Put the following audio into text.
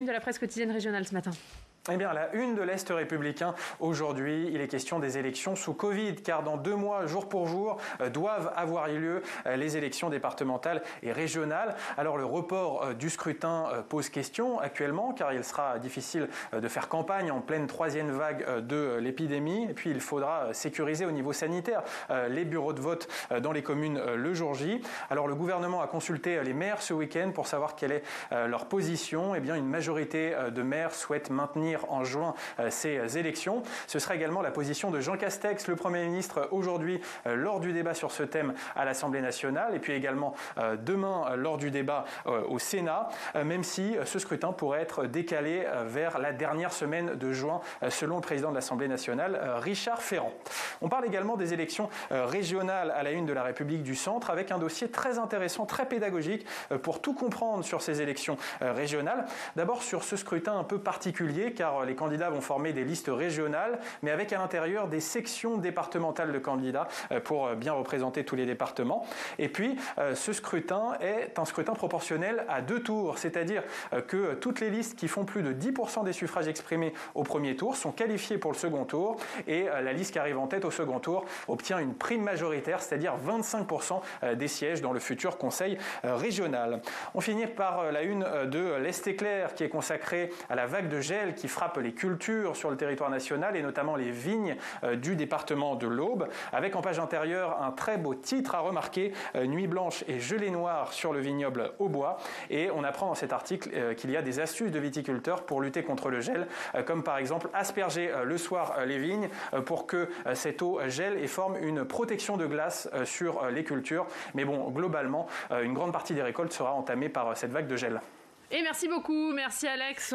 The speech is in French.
De la presse quotidienne régionale ce matin. Eh bien, la une de l'Est républicain, aujourd'hui, il est question des élections sous Covid, car dans 2 mois, jour pour jour, doivent avoir lieu les élections départementales et régionales. Alors, le report du scrutin pose question actuellement, car il sera difficile de faire campagne en pleine 3e vague de l'épidémie. Et puis, il faudra sécuriser au niveau sanitaire les bureaux de vote dans les communes le jour J. Alors, le gouvernement a consulté les maires ce week-end pour savoir quelle est leur position. Eh bien, une majorité de maires souhaite maintenir en juin ces élections. Ce sera également la position de Jean Castex, le Premier ministre, aujourd'hui lors du débat sur ce thème à l'Assemblée nationale et puis également demain lors du débat au Sénat, même si ce scrutin pourrait être décalé vers la dernière semaine de juin selon le président de l'Assemblée nationale, Richard Ferrand. On parle également des élections régionales à la une de la République du Centre avec un dossier très intéressant, très pédagogique pour tout comprendre sur ces élections régionales. D'abord sur ce scrutin un peu particulier car les candidats vont former des listes régionales mais avec à l'intérieur des sections départementales de candidats pour bien représenter tous les départements. Et puis ce scrutin est un scrutin proportionnel à 2 tours, c'est-à-dire que toutes les listes qui font plus de 10% des suffrages exprimés au premier tour sont qualifiées pour le second tour et la liste qui arrive en tête au second tour obtient une prime majoritaire, c'est-à-dire 25% des sièges dans le futur conseil régional. On finit par la une de l'Est éclair qui est consacrée à la vague de gel qui frappe les cultures sur le territoire national et notamment les vignes du département de l'Aube, avec en page intérieure un très beau titre à remarquer, Nuit blanche et gelée noire sur le vignoble au bois. Et on apprend dans cet article qu'il y a des astuces de viticulteurs pour lutter contre le gel, comme par exemple asperger le soir les vignes pour que cette eau gèle et forme une protection de glace sur les cultures. Mais bon, globalement, une grande partie des récoltes sera entamée par cette vague de gel. Et merci beaucoup, merci Alex.